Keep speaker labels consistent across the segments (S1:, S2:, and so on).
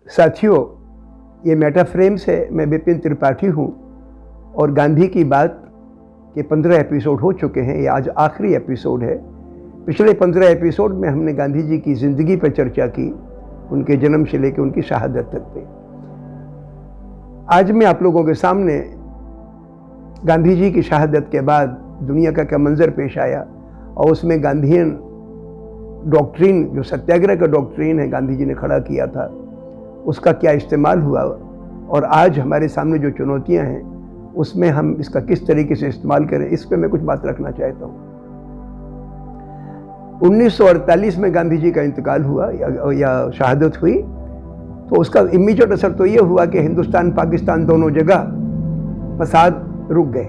S1: साथियों, ये मेटाफ्रेम्स है। मैं विपिन त्रिपाठी हूँ और गांधी की बात के 15 एपिसोड हो चुके हैं। ये आज आखिरी एपिसोड है। पिछले 15 एपिसोड में हमने गांधी जी की ज़िंदगी पर चर्चा की, उनके जन्म से लेकर उनकी शहादत तक पे। आज मैं आप लोगों के सामने गांधी जी की शहादत के बाद दुनिया का क्या मंजर पेश आया और उसमें गांधीयन डॉक्ट्रिन, जो सत्याग्रह का डॉक्ट्रिन है गांधी जी ने खड़ा किया था, उसका क्या इस्तेमाल हुआ और आज हमारे सामने जो चुनौतियां हैं उसमें हम इसका किस तरीके से इस्तेमाल करें, इस पर मैं कुछ बात रखना चाहता हूँ। 1948 में गांधी जी का इंतकाल हुआ या शहादत हुई, तो उसका इमीडिएट असर तो ये हुआ कि हिंदुस्तान पाकिस्तान दोनों जगह फसाद रुक गए,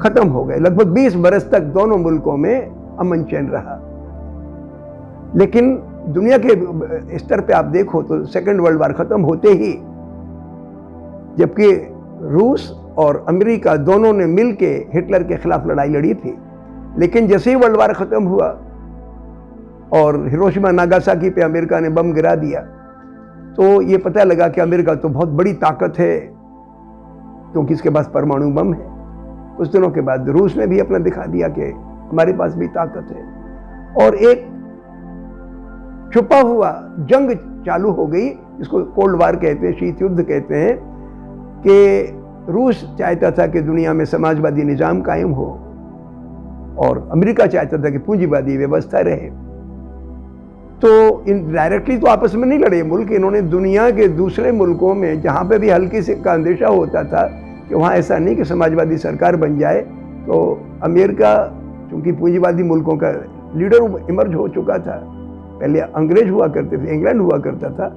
S1: खत्म हो गए। लगभग 20 बरस तक दोनों मुल्कों में अमन चैन रहा। लेकिन दुनिया के स्तर पे आप देखो तो सेकेंड वर्ल्ड वार खत्म होते ही, जबकि रूस और अमेरिका दोनों ने मिलके हिटलर के खिलाफ लड़ाई लड़ी थी, लेकिन जैसे ही वर्ल्ड वार खत्म हुआ और हिरोशिमा नागासाकी पे अमेरिका ने बम गिरा दिया, तो ये पता लगा कि अमेरिका तो बहुत बड़ी ताकत है क्योंकि इसके पास परमाणु बम है। कुछ दिनों के बाद रूस ने भी अपना दिखा दिया कि हमारे पास भी ताकत है और एक छुपा हुआ जंग चालू हो गई, जिसको कोल्ड वार कहते हैं, शीत युद्ध कहते हैं, कि रूस चाहता था कि दुनिया में समाजवादी निजाम कायम हो और अमेरिका चाहता था कि पूंजीवादी व्यवस्था रहे। तो इनडायरेक्टली तो आपस में नहीं लड़े मुल्क, इन्होंने दुनिया के दूसरे मुल्कों में जहाँ पे भी हल्की से का अंदेशा होता था कि वहाँ ऐसा नहीं कि समाजवादी सरकार बन जाए, तो अमेरिका चूंकि पूंजीवादी मुल्कों का लीडर इमर्ज हो चुका था। पहले अंग्रेज हुआ करते थे, इंग्लैंड हुआ करता था।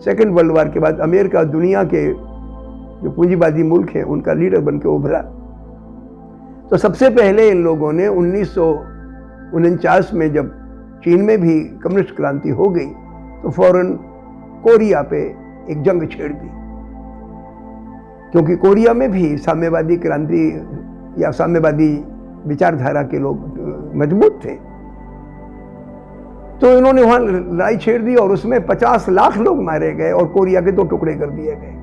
S1: सेकेंड वर्ल्ड वार के बाद अमेरिका दुनिया के जो पूंजीवादी मुल्क हैं उनका लीडर बन के उभरा। तो सबसे पहले इन लोगों ने 1949 में जब चीन में भी कम्युनिस्ट क्रांति हो गई, तो फौरन कोरिया पे एक जंग छेड़ दी, क्योंकि कोरिया में भी साम्यवादी क्रांति या साम्यवादी विचारधारा के लोग मजबूत थे। तो इन्होंने वहां लड़ाई छेड़ दी और उसमें 50 लाख लोग मारे गए और कोरिया के 2 टुकड़े कर दिए गए।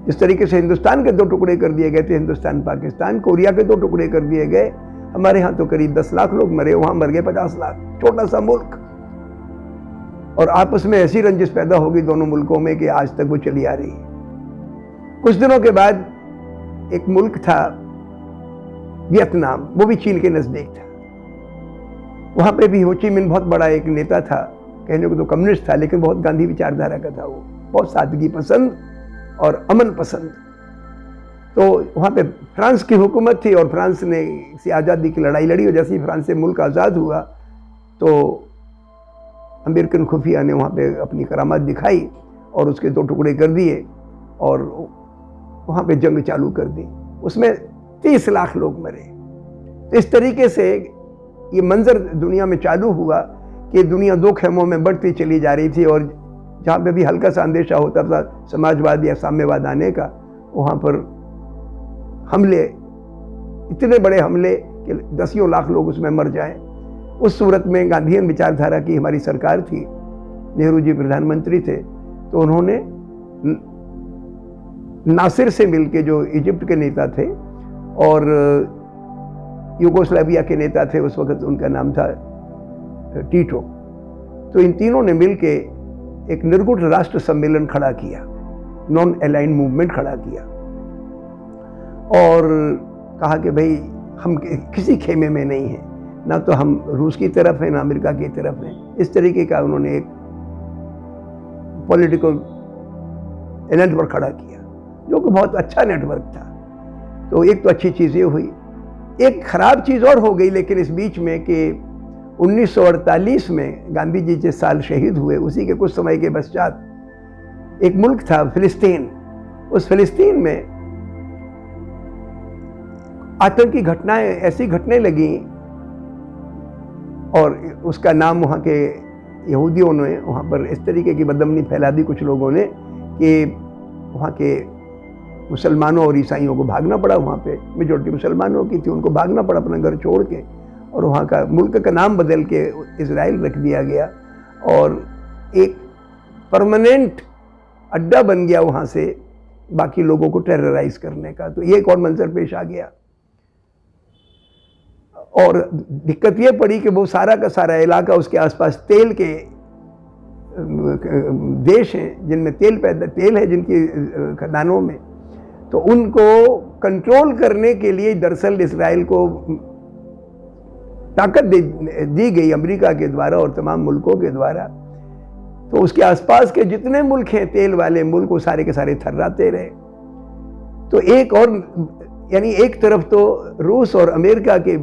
S1: इस तरीके से हिंदुस्तान के 2 टुकड़े कर दिए गए थे, हिंदुस्तान पाकिस्तान, कोरिया के 2 टुकड़े कर दिए गए। हमारे यहाँ तो करीब 10 लाख लोग मरे, वहां मर गए 50 लाख। छोटा सा मुल्क, और आपस में ऐसी रंजिश पैदा होगी दोनों मुल्कों में कि आज तक वो चली आ रही है। कुछ दिनों के बाद एक मुल्क था वियतनाम, वो भी चीन के नजदीक था। वहां पे भी हो ची मिन बहुत बड़ा एक नेता था, कहने को तो कम्युनिस्ट था लेकिन बहुत गांधी विचारधारा का था। वो बहुत सादगी पसंद और अमन पसंद। तो वहां पे फ्रांस की हुकूमत थी और फ्रांस ने से आज़ादी की लड़ाई लड़ी, और जैसे ही फ्रांस से मुल्क आज़ाद हुआ तो अमेरिकन खुफिया ने वहाँ पे अपनी करामात दिखाई और उसके 2 टुकड़े कर दिए और वहाँ पे जंग चालू कर दी। उसमें 30 लाख लोग मरे। तो इस तरीके से ये मंजर दुनिया में चालू हुआ कि दुनिया 2 खेमों में बढ़ती चली जा रही थी, और जहाँ पे भी हल्का सा अंदेशा होता था समाजवाद या साम्यवाद आने का, वहाँ पर हमले, इतने बड़े हमले कि 10 लाख लोग उसमें मर जाएं। उस सूरत में गांधीयन विचारधारा की हमारी सरकार थी, नेहरू जी प्रधानमंत्री थे, तो उन्होंने नासिर से मिलके, जो इजिप्ट के नेता थे और यूगोस्लाविया के नेता थे उस वक्त, उनका नाम था टीटो, तो इन तीनों ने मिलके एक निर्गुट राष्ट्र सम्मेलन खड़ा किया, नॉन अलाइन मूवमेंट खड़ा किया और कहा कि भाई हम किसी खेमे में नहीं हैं, ना तो हम रूस की तरफ हैं ना अमेरिका की तरफ हैं। इस तरीके का उन्होंने एक पॉलिटिकल नेटवर्क खड़ा किया, जो कि बहुत अच्छा नेटवर्क था। तो एक तो अच्छी चीज़ ये हुई। एक खराब चीज़ और हो गई लेकिन इस बीच में कि 1948 में गांधी जी जिस साल शहीद हुए, उसी के कुछ समय के पश्चात एक मुल्क था फिलिस्तीन। उस फिलिस्तीन में आतंकी घटनाएं ऐसी घटने लगी और उसका नाम वहाँ के यहूदियों ने वहाँ पर इस तरीके की बदअमनी फैला दी कुछ लोगों ने कि वहाँ के मुसलमानों और ईसाइयों को भागना पड़ा। वहाँ पे मेजॉरिटी मुसलमानों की थी, उनको भागना पड़ा अपना घर छोड़ के, और वहाँ का मुल्क का नाम बदल के इजराइल रख दिया गया। और एक परमानेंट अड्डा बन गया वहाँ से बाकी लोगों को टेरराइज करने का। तो ये एक और मंजर पेश आ गया। और दिक्कत ये पड़ी कि वो सारा का सारा इलाका, उसके आसपास तेल के देश हैं जिनमें तेल है जिनकी खदानों में, तो उनको कंट्रोल करने के लिए दरअसल इजराइल को ताकत दी गई अमेरिका के द्वारा और तमाम मुल्कों के द्वारा। तो उसके आसपास के जितने मुल्क हैं तेल वाले मुल्क, वो सारे के सारे थर्राते रहे। तो एक और यानी एक तरफ तो रूस और अमेरिका के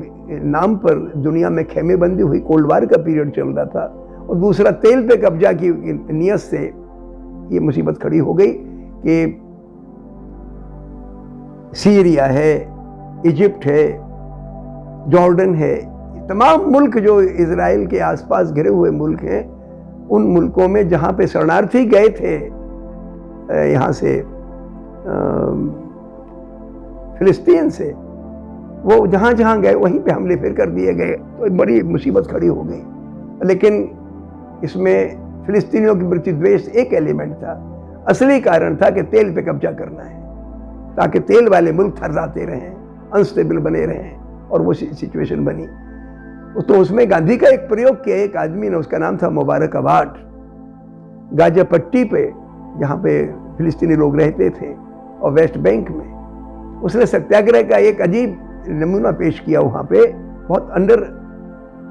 S1: नाम पर दुनिया में खेमेबंदी हुई, कोल्ड वार का पीरियड चल रहा था, और दूसरा तेल पे कब्जा की नियत से ये मुसीबत खड़ी हो गई कि सीरिया है, इजिप्ट है, जॉर्डन है, तमाम मुल्क जो इजराइल के आसपास घिरे हुए मुल्क हैं, उन मुल्कों में जहाँ पे शरणार्थी गए थे यहाँ से फिलिस्तीन से, वो जहाँ जहाँ गए वहीं पे हमले फिर कर दिए गए। तो बड़ी मुसीबत खड़ी हो गई। लेकिन इसमें फिलिस्तीनियों के प्रति द्वेष एक एलिमेंट था, असली कारण था कि तेल पे कब्जा करना है ताकि तेल वाले मुल्क थर्राते रहें, अनस्टेबल बने रहें, और वो सिचुएशन बनी। तो उसमें गांधी का एक प्रयोग किया एक आदमी ने, उसका नाम था मुबारक अबाद, गाजा पट्टी पे जहाँ पे फिलिस्तीनी लोग रहते थे और वेस्ट बैंक में, उसने सत्याग्रह का एक अजीब नमूना पेश किया। वहाँ पे बहुत अंडर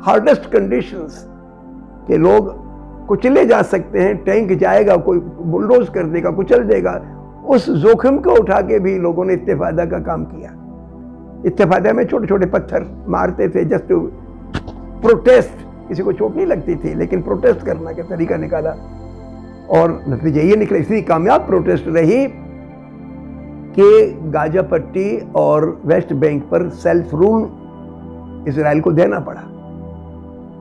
S1: हार्डेस्ट कंडीशंस के लोग कुचले जा सकते हैं, टैंक जाएगा, कोई बुलडोज कर देगा, कुचल देगा, उस जोखिम को उठा के भी लोगों ने इत्तेफादा का काम किया। इत्तेफादा में छोटे छोटे पत्थर मारते थे जस्ट टू प्रोटेस्ट, किसी को चोट नहीं लगती थी लेकिन प्रोटेस्ट करना का तरीका निकाला, और नतीजे ये निकले। इतनी कामयाब प्रोटेस्ट रही कि गाजा पट्टी और वेस्ट बैंक पर सेल्फ रूल इजराइल को देना पड़ा।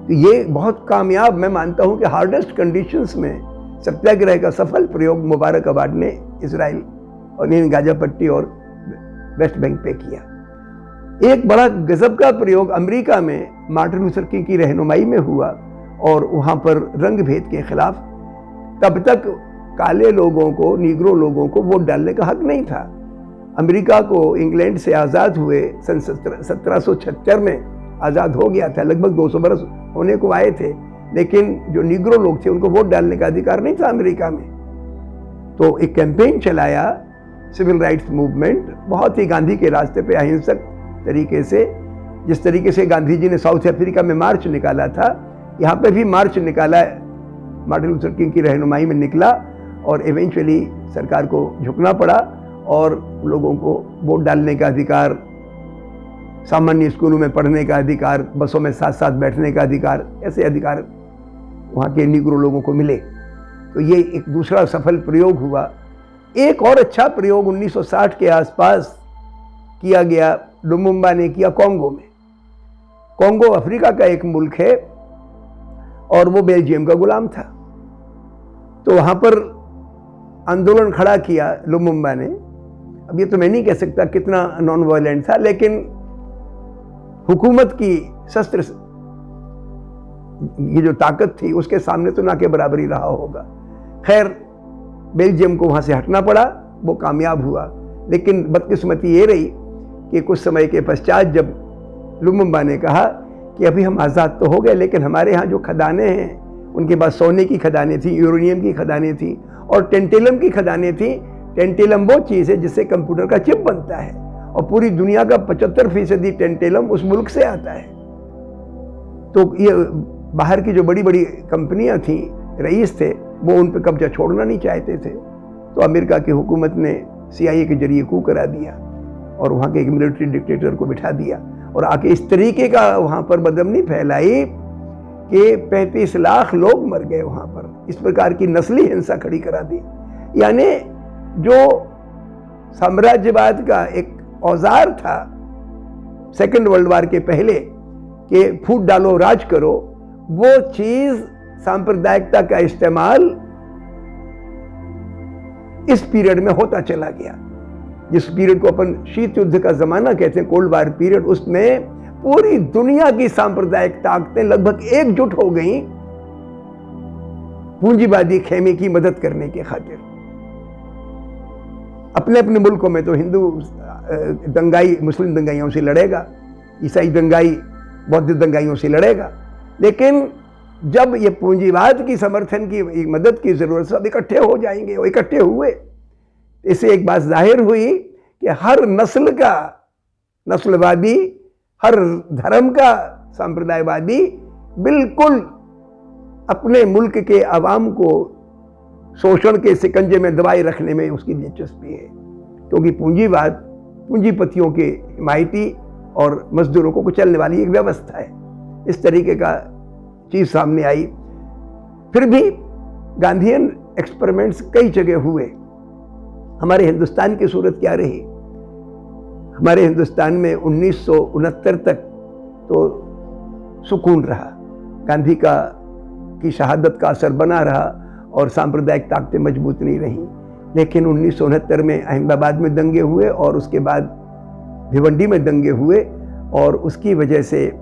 S1: तो ये बहुत कामयाब, मैं मानता हूं कि हार्डेस्ट कंडीशंस में सत्याग्रह का सफल प्रयोग मुबारक अबाद ने इजराइल और गाजा पट्टी और वेस्ट बैंक पे किया। एक बड़ा गजब का प्रयोग अमेरिका में मार्टिन लूथर किंग की रहनुमाई में हुआ, और वहाँ पर रंग भेद के खिलाफ, तब तक काले लोगों को, नीग्रो लोगों को वोट डालने का हक नहीं था। अमेरिका को इंग्लैंड से आज़ाद हुए सन 1776 में आज़ाद हो गया था, लगभग 200 बरस होने को आए थे, लेकिन जो नीग्रो लोग थे उनको वोट डालने का अधिकार नहीं था अमेरिका में। तो एक कैंपेन चलाया, सिविल राइट्स मूवमेंट, बहुत ही गांधी के रास्ते पे अहिंसक तरीके से, जिस तरीके से गांधी जी ने साउथ अफ्रीका में मार्च निकाला था, यहाँ पे भी मार्च निकाला, मार्टिन लूथर किंग की रहनुमाई में निकला, और इवेंचुअली सरकार को झुकना पड़ा और लोगों को वोट डालने का अधिकार, सामान्य स्कूलों में पढ़ने का अधिकार, बसों में साथ साथ बैठने का अधिकार, ऐसे अधिकार वहाँ के निग्रो लोगों को मिले। तो ये एक दूसरा सफल प्रयोग हुआ। एक और अच्छा प्रयोग 1960 के आसपास किया गया, लुमुम्बा ने किया कॉन्गो में। कॉन्गो अफ्रीका का एक मुल्क है और वो बेल्जियम का गुलाम था। तो वहाँ पर आंदोलन खड़ा किया लुमुम्बा ने। अब ये तो मैं नहीं कह सकता कितना नॉन वायलेंट था, लेकिन हुकूमत की शस्त्र की जो ताकत थी उसके सामने तो ना के बराबर ही रहा होगा। खैर, बेल्जियम को वहाँ से हटना पड़ा, वो कामयाब हुआ। लेकिन बदकिस्मती ये रही कि कुछ समय के पश्चात जब लुमुम्बा ने कहा कि अभी हम आज़ाद तो हो गए, लेकिन हमारे यहाँ जो खदानें हैं, उनके पास सोने की खदानें थी, यूरेनियम की खदानें थी और टेंटेलम की खदानें थी। टेंटेलम वो चीज़ है जिससे कंप्यूटर का चिप बनता है, और पूरी दुनिया का 75% टेंटेलम उस मुल्क से आता है। तो ये बाहर की जो बड़ी बड़ी कंपनियां थीं, रईस थे, वो उन पर कब्जा छोड़ना नहीं चाहते थे। तो अमेरिका की हुकूमत ने CIA के जरिए कू करा दिया और वहाँ के एक मिलिट्री डिक्टेटर को बिठा दिया, और आके इस तरीके का वहाँ पर बदअमनी फैलाई कि 35 लाख लोग मर गए वहाँ पर। इस प्रकार की नस्ली हिंसा खड़ी करा दी। यानी जो साम्राज्यवाद का एक औजार था सेकेंड वर्ल्ड वार के पहले कि फूट डालो राज करो, वो चीज सांप्रदायिकता का इस्तेमाल इस पीरियड में होता चला गया, जिस पीरियड को अपन शीत युद्ध का जमाना कहते हैं, कोल्ड वार पीरियड। उसमें पूरी दुनिया की सांप्रदायिक ताकतें लगभग एकजुट हो गईं पूंजीवादी खेमे की मदद करने के खातिर। अपने अपने मुल्कों में तो हिंदू दंगाई मुस्लिम दंगाइयों से लड़ेगा, ईसाई दंगाई बौद्ध दंगाइयों से लड़ेगा, लेकिन जब ये पूंजीवाद की समर्थन की मदद की जरूरत, सब इकट्ठे हो जाएंगे। वो इकट्ठे हुए, इससे एक बात जाहिर हुई कि हर नस्ल का नस्लवादी, हर धर्म का सांप्रदायवादी बिल्कुल अपने मुल्क के अवाम को शोषण के शिकंजे में दबाए रखने में उसकी दिलचस्पी है, क्योंकि पूंजीवाद पूंजीपतियों के हिमायती और मजदूरों को कुचलने वाली एक व्यवस्था है। इस तरीके का चीज सामने आई। फिर भी गांधीयन एक्सपेरिमेंट्स कई जगह हुए। हमारे हिंदुस्तान की सूरत क्या रही? हमारे हिंदुस्तान में 1969 तक तो सुकून रहा, गांधी की शहादत का असर बना रहा और सांप्रदायिक ताकतें मजबूत नहीं रहीं। लेकिन 1969 में अहमदाबाद में दंगे हुए और उसके बाद भिवंडी में दंगे हुए, और उसकी वजह से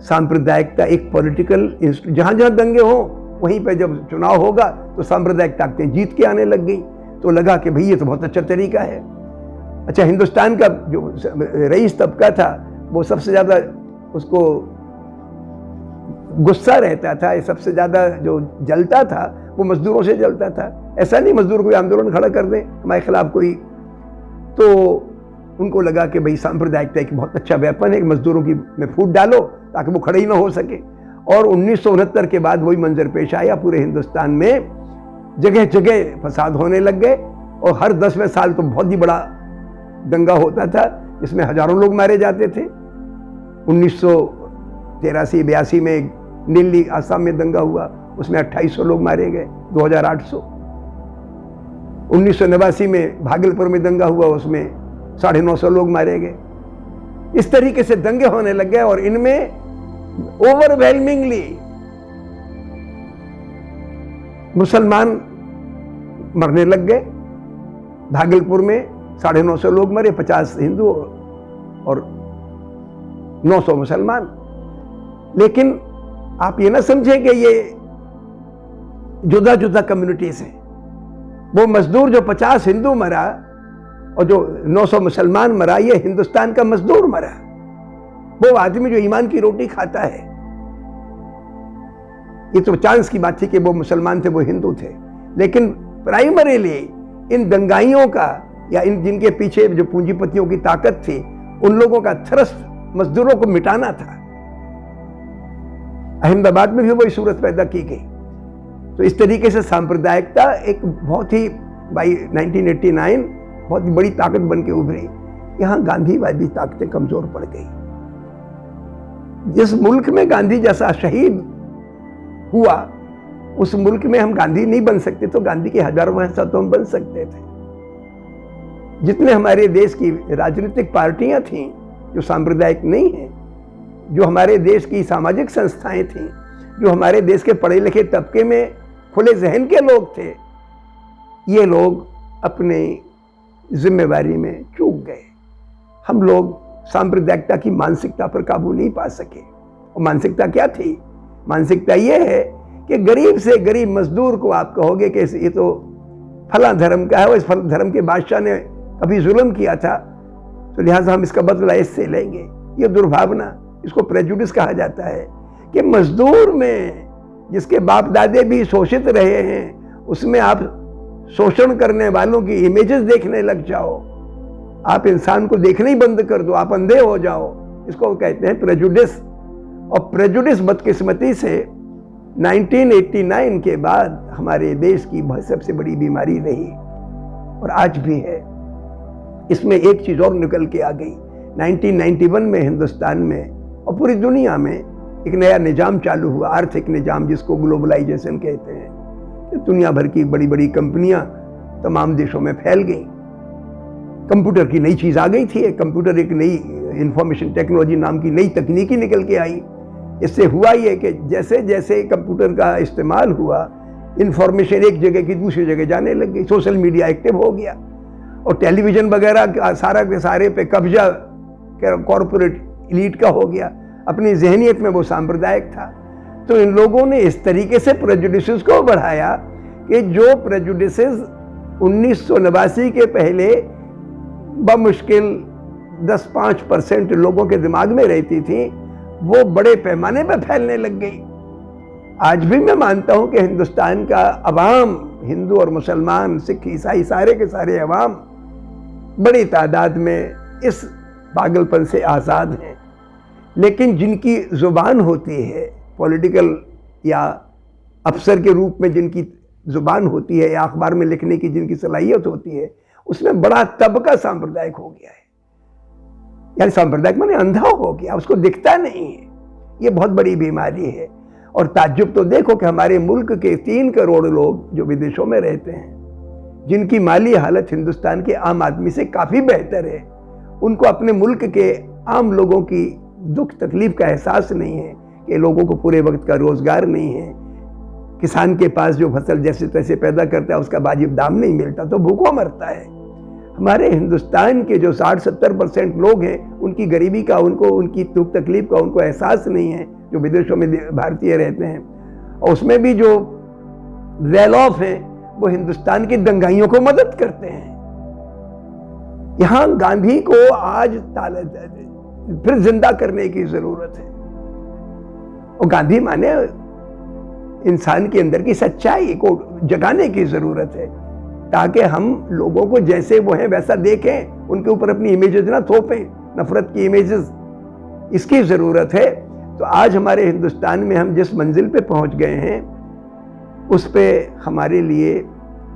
S1: सांप्रदायिकता एक पॉलिटिकल जहाँ जहाँ दंगे हों वहीं पे जब चुनाव होगा तो सांप्रदायिक ताकतें जीत के आने लग गई। तो लगा कि भाई ये तो बहुत अच्छा तरीका है। अच्छा, हिंदुस्तान का जो रईस तबका था वो सबसे ज़्यादा उसको गुस्सा रहता था, सबसे ज़्यादा जो जलता था वो मजदूरों से जलता था। ऐसा नहीं मजदूर कोई आंदोलन खड़ा कर दे हमारे खिलाफ कोई, तो उनको लगा कि भाई सांप्रदायिकता एक बहुत अच्छा वेपन है, मजदूरों की में फूट डालो ताकि वो खड़े ही ना हो सके। और 1969 के बाद वही मंजर पेश आया, पूरे हिंदुस्तान में जगह जगह फसाद होने लग गए, और हर 10वें साल तो बहुत ही बड़ा दंगा होता था जिसमें हजारों लोग मारे जाते थे। 1983-82 में दिल्ली आसाम में दंगा हुआ, उसमें 2800 लोग मारे गए, 2800। 1989 में भागलपुर में दंगा हुआ, उसमें 950 लोग मारे गए। इस तरीके से दंगे होने लग गए और इनमें ओवरवेलमिंगली मुसलमान मरने लग गए। भागलपुर में 950 लोग मरे, 50 हिंदू और 900 मुसलमान। लेकिन आप ये ना समझें कि ये जुदा जुदा कम्युनिटीज हैं। वो मजदूर जो 50 हिंदू मरा और जो 900 मुसलमान मरा, ये हिंदुस्तान का मजदूर मरा। वो आदमी जो ईमान की रोटी खाता है। ये तो चांस की बात थी कि वो मुसलमान थे, वो हिंदू थे, लेकिन प्राइमरीली इन दंगाइयों का या इन जिनके पीछे जो पूंजीपतियों की ताकत थी, उन लोगों का थ्रस्ट मजदूरों को मिटाना था। अहमदाबाद में भी वही सूरत पैदा की गई। तो इस तरीके से सांप्रदायिकता एक बहुत ही बाई 1989 बहुत बड़ी ताकत बन के उभरी। यहां गांधीवादी ताकतें कमजोर पड़ गई। जिस मुल्क में गांधी जैसा शहीद हुआ, उस मुल्क में हम गांधी नहीं बन सकते, तो गांधी के हजारों हिस्सा तो हम बन सकते थे। जितने हमारे देश की राजनीतिक पार्टियां थीं जो सांप्रदायिक नहीं है, जो हमारे देश की सामाजिक संस्थाएं थीं, जो हमारे देश के पढ़े लिखे तबके में खुले जहन के लोग थे, ये लोग अपने जिम्मेवारी में चूक गए। हम लोग सांप्रदायिकता की मानसिकता पर काबू नहीं पा सके। और मानसिकता क्या थी? मानसिकता ये है कि गरीब से गरीब मजदूर को आप कहोगे कि ये तो फला धर्म का है, और इस फला धर्म के बादशाह ने कभी जुल्म किया था, तो लिहाजा हम इसका बदला इससे लेंगे। ये दुर्भावना, इसको प्रेजुडिस कहा जाता है। कि मजदूर में जिसके बाप दादे भी शोषित रहे हैं, उसमें आप शोषण करने वालों की इमेजेस देखने लग जाओ, आप इंसान को देखने ही बंद कर दो, आप अंधे हो जाओ। इसको कहते हैं प्रेजुडिस। और प्रेजुडिस बदकिस्मती से 1989 के बाद हमारे देश की सबसे बड़ी बीमारी रही और आज भी है। इसमें एक चीज और निकल के आ गई। 1991 में हिंदुस्तान में और पूरी दुनिया में एक नया निजाम चालू हुआ, आर्थिक निजाम, जिसको ग्लोबलाइजेशन कहते हैं। दुनिया भर की बड़ी बड़ी कंपनियां तमाम देशों में फैल गई। कंप्यूटर की नई चीज आ गई थी। कंप्यूटर एक नई इंफॉर्मेशन टेक्नोलॉजी नाम की नई तकनीकी निकल के आई। इससे हुआ ये कि जैसे जैसे कंप्यूटर का इस्तेमाल हुआ, इंफॉर्मेशन एक जगह की दूसरी जगह जाने लग गई। सोशल मीडिया एक्टिव हो गया और टेलीविजन वगैरह सारा के सारे पे कब्जा कॉरपोरेट एलीट का हो गया। अपनी जहनियत में वो सांप्रदायिक था। तो इन लोगों ने इस तरीके से प्रेजुडिसेस को बढ़ाया कि जो प्रेजुडिसेस 1989 के पहले बमुश्किल 10-5% लोगों के दिमाग में रहती थी, वो बड़े पैमाने पर फैलने लग गई। आज भी मैं मानता हूं कि हिंदुस्तान का अवाम, हिंदू और मुसलमान, सिख, ईसाई, सारे के सारे अवाम बड़ी तादाद में इस पागलपन से आज़ाद हैं। लेकिन जिनकी ज़ुबान होती है, पॉलिटिकल या अफसर के रूप में जिनकी ज़ुबान होती है या अखबार में लिखने की जिनकी सलाहियत होती है, उसमें बड़ा तबका सांप्रदायिक हो गया है। यानी सांप्रदायिक माने अंधा हो गया, उसको दिखता नहीं है। ये बहुत बड़ी बीमारी है। और ताज्जुब तो देखो कि हमारे मुल्क के 3 करोड़ लोग जो विदेशों में रहते हैं, जिनकी माली हालत हिंदुस्तान के आम आदमी से काफ़ी बेहतर है, उनको अपने मुल्क के आम लोगों की दुख तकलीफ का एहसास नहीं है कि लोगों को पूरे वक्त का रोज़गार नहीं है, किसान के पास जो फसल जैसे तैसे पैदा करता है उसका वाजिब दाम नहीं मिलता तो भूखों मरता है। हमारे हिंदुस्तान के जो 60-70% लोग हैं, उनकी गरीबी का, उनको उनकी दुख तकलीफ का उनको एहसास नहीं है, जो विदेशों में भारतीय रहते हैं। और उसमें भी जो वेल ऑफ हैं वो हिंदुस्तान की दंगाइयों को मदद करते हैं। यहां गांधी को आज फिर जिंदा करने की जरूरत है। और गांधी माने इंसान के अंदर की सच्चाई को जगाने की जरूरत है, ताकि हम लोगों को जैसे वो हैं वैसा देखें, उनके ऊपर अपनी इमेजेस ना थोपें, नफरत की इमेजेस। इसकी ज़रूरत है। तो आज हमारे हिंदुस्तान में हम जिस मंजिल पे पहुंच गए हैं, उस पे हमारे लिए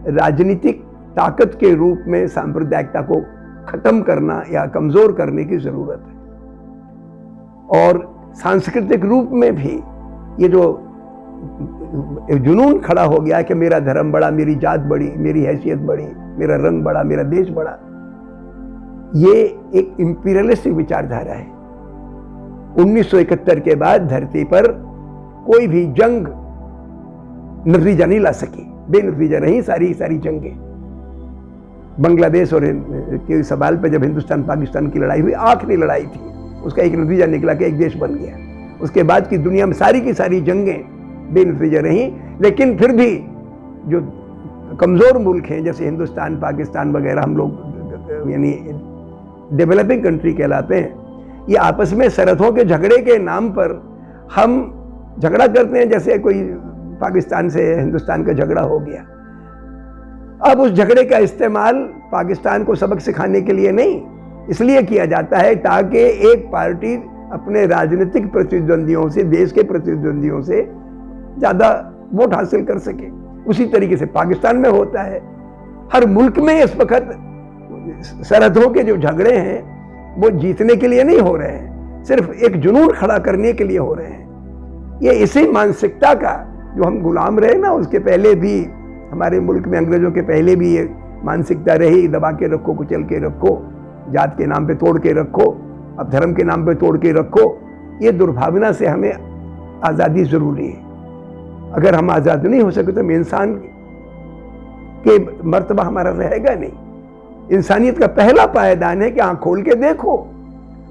S1: राजनीतिक ताकत के रूप में सांप्रदायिकता को ख़त्म करना या कमज़ोर करने की ज़रूरत है। और सांस्कृतिक रूप में भी ये जो जुनून खड़ा हो गया कि मेरा धर्म बड़ा, मेरी जात बड़ी, मेरी हैसियत बड़ी, मेरा रंग बड़ा, मेरा देश बड़ा, ये एक इंपीरियलिस्टिक विचारधारा है। 1971 के बाद धरती पर कोई भी जंग नतीजा नहीं ला सकी, बेनतीजा रही सारी जंगें। बांग्लादेश और के सवाल पर जब हिंदुस्तान पाकिस्तान की लड़ाई हुई, आखिरी लड़ाई थी, उसका एक नतीजा निकला कि एक देश बन गया। उसके बाद की दुनिया में सारी की सारी जंगें बेनतीजा रही। लेकिन फिर भी जो कमज़ोर मुल्क हैं जैसे हिंदुस्तान, पाकिस्तान वगैरह, हम लोग यानी डेवलपिंग कंट्री कहलाते हैं, ये आपस में सरहदों के झगड़े के नाम पर हम झगड़ा करते हैं, जैसे कोई पाकिस्तान से हिंदुस्तान का झगड़ा हो गया। अब उस झगड़े का इस्तेमाल पाकिस्तान को सबक सिखाने के लिए नहीं, इसलिए किया जाता है ताकि एक पार्टी अपने राजनीतिक प्रतिद्वंदियों से, देश के प्रतिद्वंदियों से ज़्यादा वोट हासिल कर सके। उसी तरीके से पाकिस्तान में होता है। हर मुल्क में इस वक्त सरहदों के जो झगड़े हैं वो जीतने के लिए नहीं हो रहे हैं, सिर्फ एक जुनून खड़ा करने के लिए हो रहे हैं। ये इसी मानसिकता का जो हम गुलाम रहे ना, उसके पहले भी हमारे मुल्क में अंग्रेजों के पहले भी ये मानसिकता रही, दबा के रखो, कुचल के रखो, जात के नाम पे तोड़ के रखो, अब धर्म के नाम पे तोड़ के रखो। ये दुर्भावना से हमें आज़ादी ज़रूरी है। अगर हम आज़ाद नहीं हो सके तो इंसान के मर्तबा हमारा रहेगा नहीं। इंसानियत का पहला पायदान है कि आँख खोल के देखो,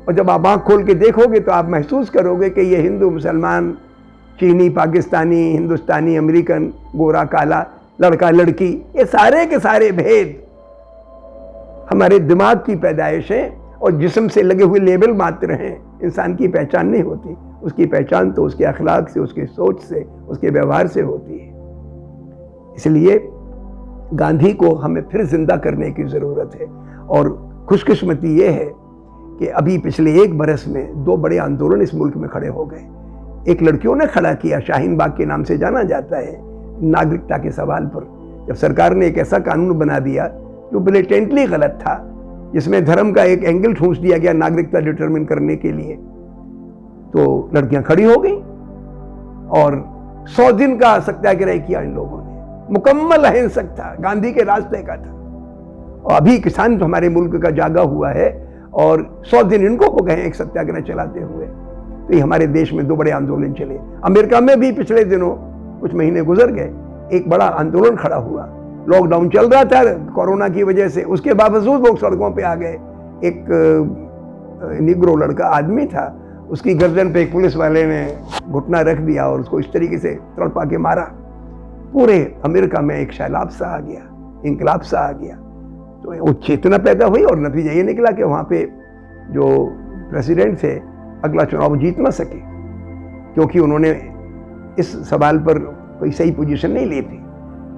S1: और जब आप आँख खोल के देखोगे तो आप महसूस करोगे कि ये हिंदू, मुसलमान, चीनी, पाकिस्तानी, हिंदुस्तानी, अमेरिकन, गोरा, काला, लड़का, लड़की, ये सारे के सारे भेद हमारे दिमाग की पैदाइश है और जिस्म से लगे हुए लेबल मात्र हैं। इंसान की पहचान नहीं होती, उसकी पहचान तो उसके अखलाक से, उसकी सोच से, उसके व्यवहार से होती है। इसलिए गांधी को हमें फिर जिंदा करने की ज़रूरत है। और खुशकिस्मती ये है कि अभी पिछले 1 बरस में 2 बड़े आंदोलन इस मुल्क में खड़े हो गए। एक लड़कियों ने खड़ा किया, शाहीन बाग के नाम से जाना जाता है, नागरिकता के सवाल पर। जब सरकार ने एक ऐसा कानून बना दिया जो ब्लेटेंटली गलत था, जिसमें धर्म का एक एंगल ठूंस दिया गया नागरिकता डिटरमिन करने के लिए, तो लड़कियां खड़ी हो गई और 100 दिन का सत्याग्रह किया इन लोगों ने। मुकम्मल अहिंसक था, गांधी के रास्ते का था। और अभी किसान तो हमारे मुल्क का जागा हुआ है और 100 दिन इनको हो गए एक सत्याग्रह चलाते हुए। तो ये हमारे देश में 2 बड़े आंदोलन चले। अमेरिका में भी पिछले दिनों कुछ महीने गुजर गए, एक बड़ा आंदोलन खड़ा हुआ। लॉकडाउन चल रहा था कोरोना की वजह से, उसके बावजूद लोग सड़कों पे आ गए। एक निग्रो लड़का आदमी था, उसकी गर्दन पे एक पुलिस वाले ने घुटना रख दिया और उसको इस तरीके से तड़पा के मारा। पूरे अमेरिका में एक सैलाब सा आ गया, इंकलाब सा आ गया। तो वो चेतना पैदा हुई और नतीजा ये निकला कि वहाँ पे जो प्रेसिडेंट थे अगला चुनाव जीत ना सके, क्योंकि उन्होंने इस सवाल पर कोई सही पोजीशन नहीं ली थी।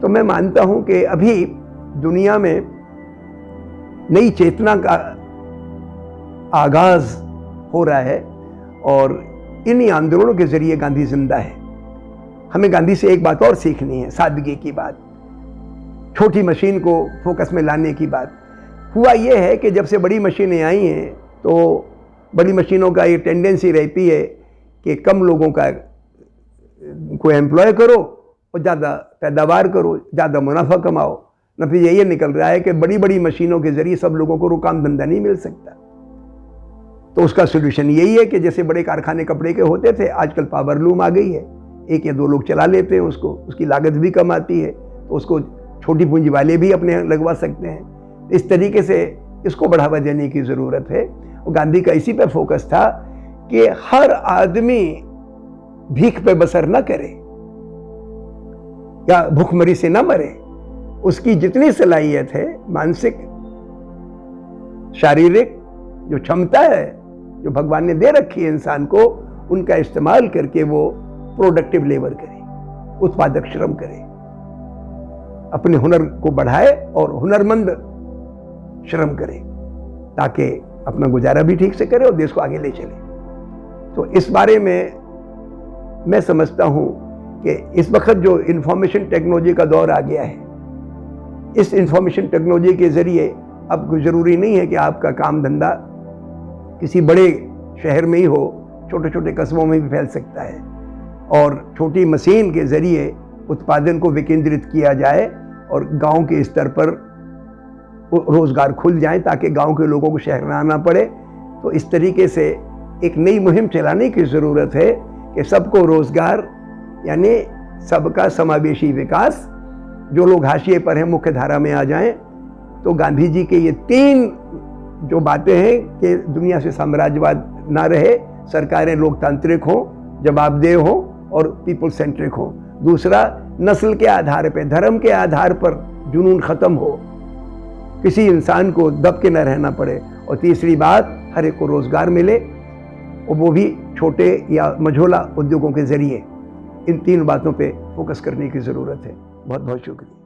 S1: तो मैं मानता हूँ कि अभी दुनिया में नई चेतना का आगाज हो रहा है और इन्हीं आंदोलनों के जरिए गांधी जिंदा है। हमें गांधी से एक बात और सीखनी है, सादगी की बात, छोटी मशीन को फोकस में लाने की बात। हुआ यह है कि जब से बड़ी मशीनें आई हैं तो बड़ी मशीनों का ये टेंडेंसी रहती है कि कम लोगों को एम्प्लॉय करो और ज़्यादा पैदावार करो, ज़्यादा मुनाफा कमाओ। नतीजा ये निकल रहा है कि बड़ी बड़ी मशीनों के जरिए सब लोगों को काम धंधा नहीं मिल सकता। तो उसका सोल्यूशन यही है कि जैसे बड़े कारखाने कपड़े के होते थे, आजकल पावर लूम आ गई है, 1 या 2 लोग चला लेते हैं उसको, उसकी लागत भी कम आती है, तो उसको छोटी पूंजी वाले भी अपने लगवा सकते हैं। इस तरीके से इसको बढ़ावा देने की ज़रूरत है। और गांधी का इसी पे फोकस था कि हर आदमी भीख पे बसर न करे या भूखमरी से न मरे। उसकी जितनी सलाहियत है, मानसिक, शारीरिक जो क्षमता है जो भगवान ने दे रखी है इंसान को, उनका इस्तेमाल करके वो प्रोडक्टिव लेबर करे, उत्पादक श्रम करे, अपने हुनर को बढ़ाए और हुनरमंद श्रम करे, ताकि अपना गुजारा भी ठीक से करे और देश को आगे ले चले। तो इस बारे में मैं समझता हूं कि इस वक्त जो इंफॉर्मेशन टेक्नोलॉजी का दौर आ गया है, इस इंफॉर्मेशन टेक्नोलॉजी के जरिए अब कोई ज़रूरी नहीं है कि आपका काम धंधा किसी बड़े शहर में ही हो, छोटे छोटे कस्बों में भी फैल सकता है। और छोटी मशीन के ज़रिए उत्पादन को विकेंद्रित किया जाए और गांव के स्तर पर रोज़गार खुल जाए, ताकि गांव के लोगों को शहर में आना पड़े। तो इस तरीके से एक नई मुहिम चलाने की ज़रूरत है कि सबको रोज़गार, यानी सबका समावेशी विकास। जो लोग हाशिए पर हैं मुख्य धारा में आ जाएं। तो गांधी जी के ये 3 जो बातें हैं कि दुनिया से साम्राज्यवाद ना रहे, सरकारें लोकतांत्रिक हों, जवाबदेह हों और पीपल सेंट्रिक हों। दूसरा, नस्ल के आधार पे, धर्म के आधार पर जुनून ख़त्म हो, किसी इंसान को दब के न रहना पड़े। और तीसरी बात, हर एक को रोज़गार मिले, और वो भी छोटे या मझोला उद्योगों के ज़रिए। इन 3 बातों पे फोकस करने की ज़रूरत है। बहुत बहुत शुक्रिया।